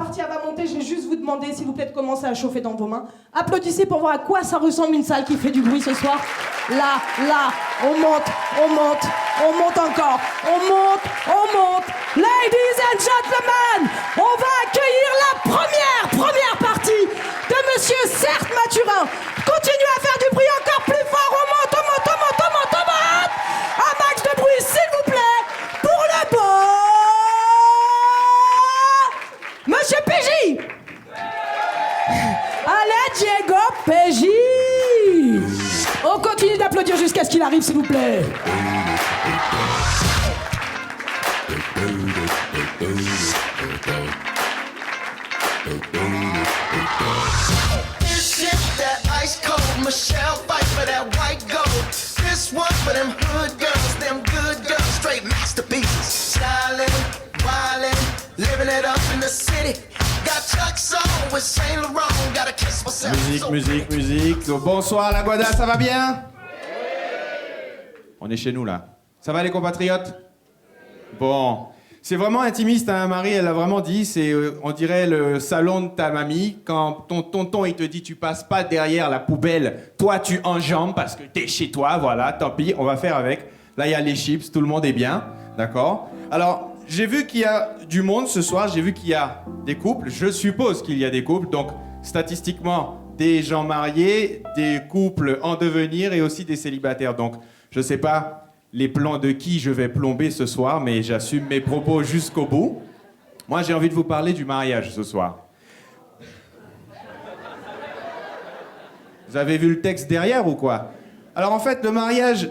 partie elle va monter, je vais juste vous demander, s'il vous plaît, de commencer à chauffer dans vos mains. Applaudissez pour voir à quoi ça ressemble une salle qui fait du bruit ce soir. Là, on monte encore. On monte. Ladies and gentlemen, on va accueillir la première partie de Monsieur Certes Mathurin. Continuez à faire du bruit encore plus fort. On monte. Un max de bruit, s'il vous plaît, pour le beau Monsieur PJ. Allez, Diego PJ. On continue d'applaudir jusqu'à ce qu'il arrive, s'il vous plaît. This shit, that ice cold Michelle fight for that white gold. This one for them hood girls, them good girls, straight masterpieces. Stylin', wildin', living it up in the city. Got Chuck's on with Saint Laurent, gotta kiss myself. Musique. Bonsoir la Guada, ça va bien? On est chez nous là. Ça va les compatriotes? Bon. C'est vraiment intimiste, hein. Marie, elle a vraiment dit, c'est, on dirait le salon de ta mamie, quand ton tonton, il te dit, tu passes pas derrière la poubelle, toi, tu enjambes parce que t'es chez toi, voilà, tant pis, on va faire avec. Là, il y a les chips, tout le monde est bien, d'accord? Alors, j'ai vu qu'il y a du monde ce soir, j'ai vu qu'il y a des couples, je suppose qu'il y a des couples, donc, statistiquement, des gens mariés, des couples en devenir et aussi des célibataires, donc, je sais pas les plans de qui je vais plomber ce soir, mais j'assume mes propos jusqu'au bout. Moi, j'ai envie de vous parler du mariage ce soir. Vous avez vu le texte derrière ou quoi? Alors en fait, le mariage,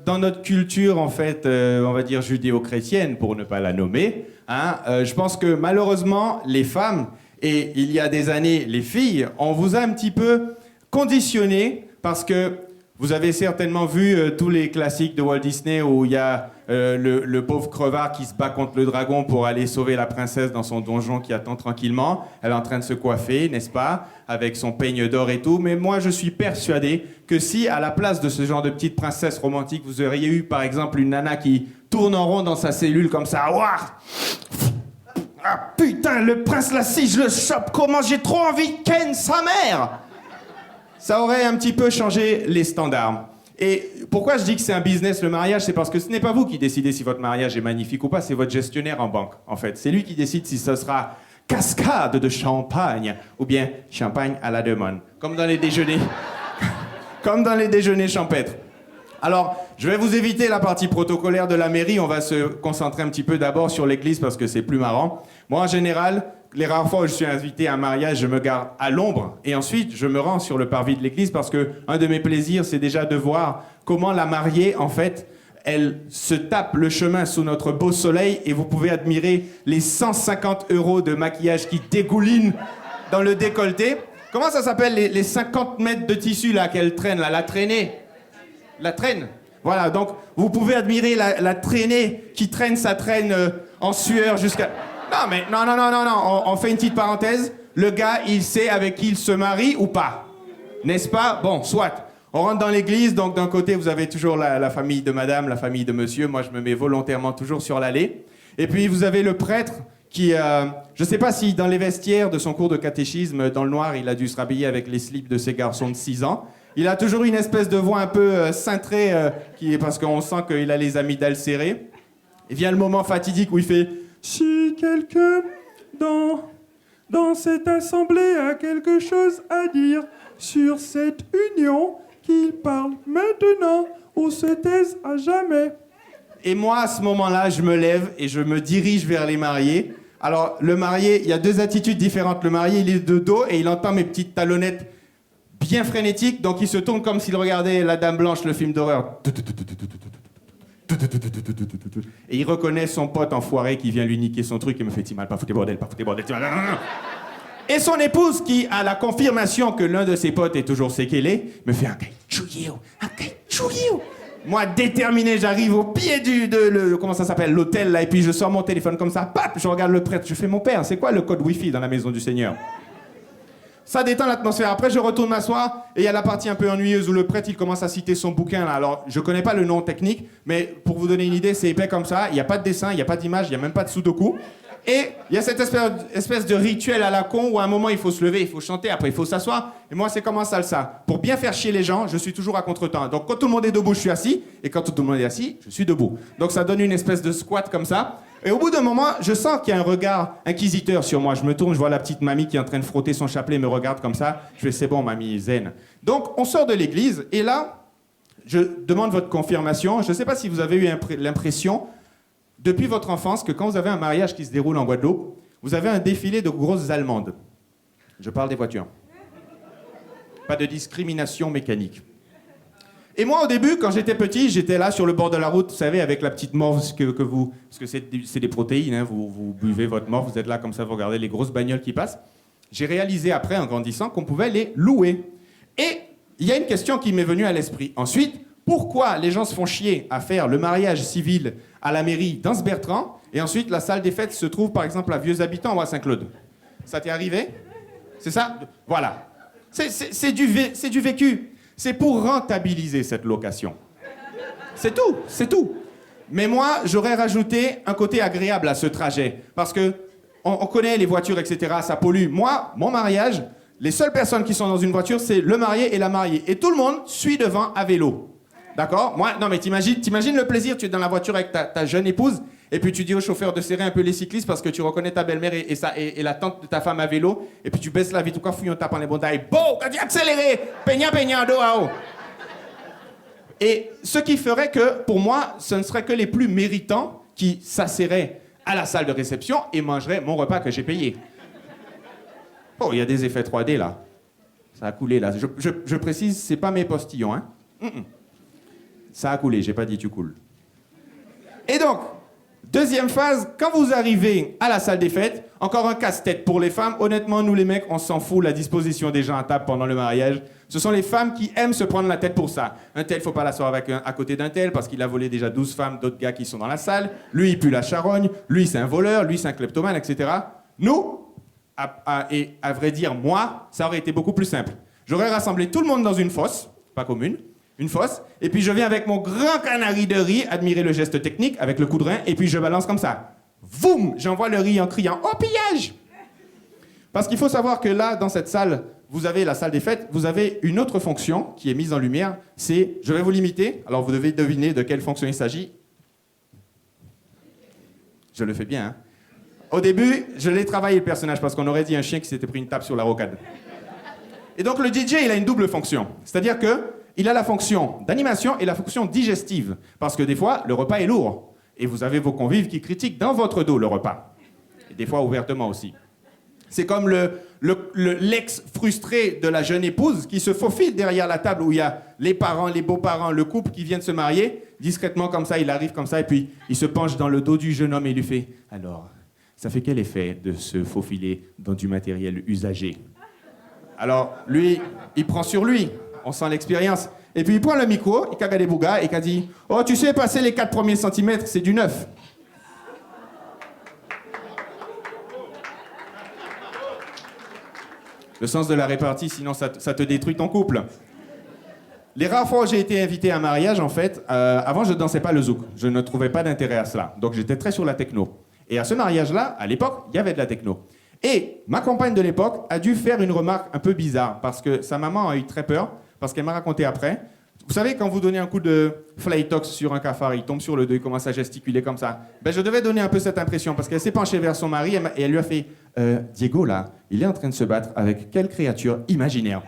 dans notre culture, en fait, on va dire judéo-chrétienne, pour ne pas la nommer, hein, je pense que malheureusement, les femmes, et il y a des années, les filles, on vous a un petit peu conditionné parce que vous avez certainement vu tous les classiques de Walt Disney où il y a le pauvre crevard qui se bat contre le dragon pour aller sauver la princesse dans son donjon qui attend tranquillement. Elle est en train de se coiffer, n'est-ce pas, avec son peigne d'or et tout. Mais moi, je suis persuadé que si, à la place de ce genre de petite princesse romantique, vous auriez eu, par exemple, une nana qui tourne en rond dans sa cellule comme ça, ouah, ah putain, le prince là, si je le chope, comment j'ai trop envie de ken sa mère! Ça aurait un petit peu changé les standards. Et pourquoi je dis que c'est un business, le mariage? C'est parce que ce n'est pas vous qui décidez si votre mariage est magnifique ou pas, c'est votre gestionnaire en banque, en fait. C'est lui qui décide si ce sera cascade de champagne ou bien champagne à la demande, comme dans les déjeuners, comme dans les déjeuners champêtres. Alors, je vais vous éviter la partie protocolaire de la mairie, on va se concentrer un petit peu d'abord sur l'église parce que c'est plus marrant. Moi, en général, les rares fois où je suis invité à un mariage, je me garde à l'ombre et ensuite je me rends sur le parvis de l'église parce que un de mes plaisirs, c'est déjà de voir comment la mariée, en fait, elle se tape le chemin sous notre beau soleil et vous pouvez admirer les 150 € de maquillage qui dégoulinent dans le décolleté. Comment ça s'appelle les 50 mètres de tissu là qu'elle traîne, là, la traînée? La traîne. Voilà, donc vous pouvez admirer la traînée qui traîne sa traîne en sueur jusqu'à... Non, on fait une petite parenthèse. Le gars, il sait avec qui il se marie ou pas? N'est-ce pas? Bon, soit. On rentre dans l'église, donc d'un côté, vous avez toujours la famille de madame, la famille de monsieur. Moi, je me mets volontairement toujours sur l'allée. Et puis, vous avez le prêtre qui... je sais pas si dans les vestiaires de son cours de catéchisme, dans le noir, il a dû se rhabiller avec les slips de ses garçons de 6 ans. Il a toujours une espèce de voix un peu cintrée, parce qu'on sent qu'il a les amygdales serrées. Et vient le moment fatidique où il fait... Si quelqu'un dans cette assemblée a quelque chose à dire sur cette union, qu'il parle maintenant ou se taise à jamais. Et moi, à ce moment-là, je me lève et je me dirige vers les mariés. Alors, le marié, il y a 2 attitudes différentes. Le marié, il est de dos et il entend mes petites talonnettes bien frénétiques, donc il se tourne comme s'il regardait La Dame Blanche, le film d'horreur. Et il reconnaît son pote enfoiré qui vient lui niquer son truc et me fait « T'y mal, pas foutre bordel, pas foutre bordel, t'y mal. » Et son épouse, qui a la confirmation que l'un de ses potes est toujours séquelé, me fait « Un caïchouillou. Moi, déterminé, j'arrive au pied comment ça s'appelle, l'hôtel, là, et puis je sors mon téléphone comme ça, pap, je regarde le prêtre, je fais « Mon père, c'est quoi le code Wi-Fi dans la maison du Seigneur ?» Ça détend l'atmosphère. Après, je retourne m'asseoir et il y a la partie un peu ennuyeuse où le prêtre, il commence à citer son bouquin. Là. Alors, je connais pas le nom technique, mais pour vous donner une idée, c'est épais comme ça. Il n'y a pas de dessin, il n'y a pas d'image, il n'y a même pas de sudoku. Et il y a cette espèce de rituel à la con où à un moment il faut se lever, il faut chanter, après il faut s'asseoir. Et moi c'est comme en salsa. Pour bien faire chier les gens, je suis toujours à contre-temps. Donc quand tout le monde est debout, je suis assis. Et quand tout le monde est assis, je suis debout. Donc ça donne une espèce de squat comme ça. Et au bout d'un moment, je sens qu'il y a un regard inquisiteur sur moi. Je me tourne, je vois la petite mamie qui est en train de frotter son chapelet, me regarde comme ça. Je fais c'est bon mamie, zen. Donc on sort de l'église et là, je demande votre confirmation. Je ne sais pas si vous avez eu l'impression depuis votre enfance que quand vous avez un mariage qui se déroule en Guadeloupe, vous avez un défilé de grosses Allemandes. Je parle des voitures. Pas de discrimination mécanique. Et moi, au début, quand j'étais petit, j'étais là sur le bord de la route, vous savez, avec la petite morve que vous... Parce que c'est des protéines, hein, vous buvez votre morve, vous êtes là comme ça, vous regardez les grosses bagnoles qui passent. J'ai réalisé après, en grandissant, qu'on pouvait les louer. Et il y a une question qui m'est venue à l'esprit. Ensuite, pourquoi les gens se font chier à faire le mariage civil à la mairie d'Anse-Bertrand et ensuite la salle des fêtes se trouve par exemple à Vieux-Habitants ou à Saint-Claude? Ça t'est arrivé? C'est ça? Voilà. C'est du vécu. C'est pour rentabiliser cette location. C'est tout, c'est tout. Mais moi, j'aurais rajouté un côté agréable à ce trajet. Parce que on connaît les voitures, etc., ça pollue. Moi, mon mariage, les seules personnes qui sont dans une voiture, c'est le marié et la mariée. Et tout le monde suit devant à vélo. D'accord? Moi, non, mais t'imagines le plaisir, tu es dans la voiture avec ta jeune épouse, et puis tu dis au chauffeur de serrer un peu les cyclistes parce que tu reconnais ta belle-mère et la tante de ta femme à vélo, et puis tu baisses la vitre, fouillon, tapant les bondailles, bon, quand tu accéléré, peigna, dos à haut. Et ce qui ferait que, pour moi, ce ne serait que les plus méritants qui s'asseraient à la salle de réception et mangeraient mon repas que j'ai payé. Oh, il y a des effets 3D, là. Ça a coulé, là. Je précise, c'est pas mes postillons, hein. Ça a coulé, j'ai pas dit tu coules. Et donc, deuxième phase, quand vous arrivez à la salle des fêtes, encore un casse-tête pour les femmes. Honnêtement, nous les mecs, on s'en fout la disposition des gens à table pendant le mariage. Ce sont les femmes qui aiment se prendre la tête pour ça. Un tel, faut pas l'asseoir à côté d'un tel parce qu'il a volé déjà 12 femmes d'autres gars qui sont dans la salle. Lui, il pue la charogne. Lui, c'est un voleur. Lui, c'est un kleptomane, etc. Nous, à vrai dire, moi, ça aurait été beaucoup plus simple. J'aurais rassemblé tout le monde dans une fosse, pas commune, une fosse, et puis je viens avec mon grand canari de riz, admirer le geste technique avec le coup de rein, et puis je balance comme ça. Voum! J'envoie le riz en criant « Au pillage !» Parce qu'il faut savoir que là, dans cette salle, vous avez la salle des fêtes, vous avez une autre fonction qui est mise en lumière, c'est, je vais vous l'imiter, alors vous devez deviner de quelle fonction il s'agit. Je le fais bien, hein? Au début, je l'ai travaillé le personnage, parce qu'on aurait dit un chien qui s'était pris une tape sur la rocade. Et donc le DJ, il a une double fonction, c'est-à-dire que il a la fonction d'animation et la fonction digestive. Parce que des fois, le repas est lourd. Et vous avez vos convives qui critiquent dans votre dos le repas. Et des fois, ouvertement aussi. C'est comme l'ex frustré de la jeune épouse qui se faufile derrière la table où il y a les parents, les beaux-parents, le couple qui vient de se marier. Discrètement comme ça, il arrive comme ça et puis il se penche dans le dos du jeune homme et lui fait « Alors, ça fait quel effet de se faufiler dans du matériel usagé ?» Alors, lui, il prend sur lui. On sent l'expérience. Et puis il prend le micro, il caga des bougas et il dit « Oh, tu sais, passer les 4 premiers centimètres, c'est du neuf. » Le sens de la répartie, sinon ça te détruit ton couple. Les rares fois où j'ai été invité à un mariage, en fait, avant je ne dansais pas le zouk. Je ne trouvais pas d'intérêt à cela. Donc j'étais très sur la techno. Et à ce mariage-là, à l'époque, il y avait de la techno. Et ma compagne de l'époque a dû faire une remarque un peu bizarre parce que sa maman a eu très peur. Parce qu'elle m'a raconté après. Vous savez, quand vous donnez un coup de Flytox sur un cafard, il tombe sur le dos, il commence à gesticuler comme ça. Ben, je devais donner un peu cette impression, parce qu'elle s'est penchée vers son mari et elle lui a fait Diego, là, il est en train de se battre avec quelle créature imaginaire?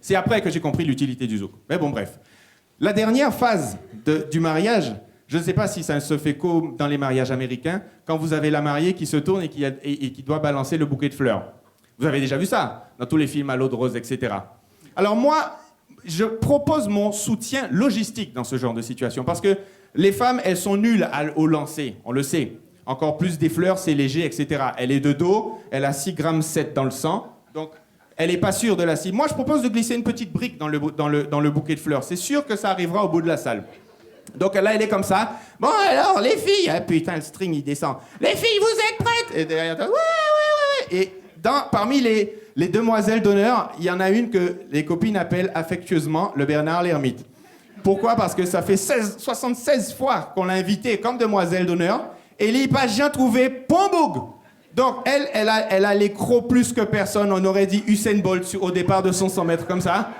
C'est après que j'ai compris l'utilité du zouk. Mais bon, bref. La dernière phase du mariage, je ne sais pas si ça se fait comme dans les mariages américains, quand vous avez la mariée qui se tourne et qui doit balancer le bouquet de fleurs. Vous avez déjà vu ça, dans tous les films à l'eau de rose, etc. Alors moi, je propose mon soutien logistique dans ce genre de situation, parce que les femmes, elles sont nulles au lancer, on le sait. Encore plus des fleurs, c'est léger, etc. Elle est de dos, elle a 6,7 grammes dans le sang, donc elle n'est pas sûre de la cible. Moi, je propose de glisser une petite brique dans le bouquet de fleurs. C'est sûr que ça arrivera au bout de la salle. Donc là, elle est comme ça. Bon, alors, les filles... Ah, putain, le string, il descend. Les filles, vous êtes prêtes? Et derrière toi, ouais. Et parmi les demoiselles d'honneur, il y en a une que les copines appellent affectueusement le Bernard l'ermite. Pourquoi? Parce que ça fait 76 fois qu'on l'a invitée comme demoiselle d'honneur Et il pas bien trouvé Pomboug. Donc, elle a les crocs plus que personne. On aurait dit Usain Bolt au départ de son 100 mètres, comme ça.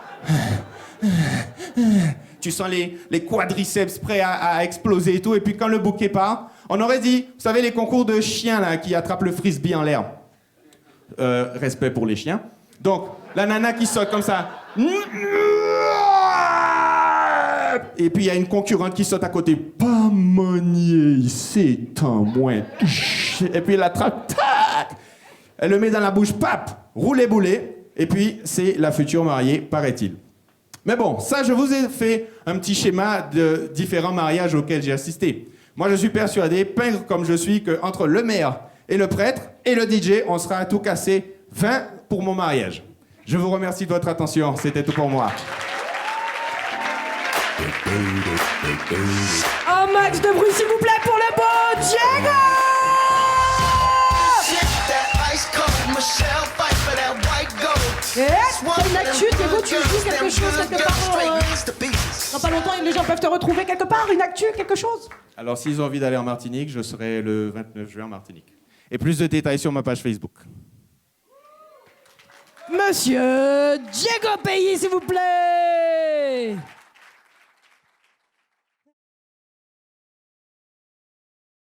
Tu sens les quadriceps prêts à exploser et tout. Et puis, quand le bouquet part, on aurait dit, vous savez, les concours de chiens là, qui attrapent le frisbee en l'air. Respect pour les chiens. Donc, la nana qui saute comme ça. Et puis, il y a une concurrente qui saute à côté. Pas manier, c'est un moins. Et puis, elle l'attrape. Tac. Elle le met dans la bouche. Pap. Roulé boulet. Et puis, c'est la future mariée, paraît-il. Mais bon, ça, je vous ai fait un petit schéma de différents mariages auxquels j'ai assisté. Moi, je suis persuadé, pingre comme je suis, qu'entre le maire et le prêtre et le DJ, on sera à tout casser 20 pour mon mariage. Je vous remercie de votre attention. C'était tout pour moi. Un max de bruit, s'il vous plaît, pour le beau Diego! T'as une actu, Diego, tu joues quelque chose quelque part dans pas longtemps, les gens peuvent te retrouver quelque part, une actu, quelque chose? Alors, s'ils ont envie d'aller en Martinique, je serai le 29 juin en Martinique. Et plus de détails sur ma page Facebook. Monsieur Diego Pays, s'il vous plaît!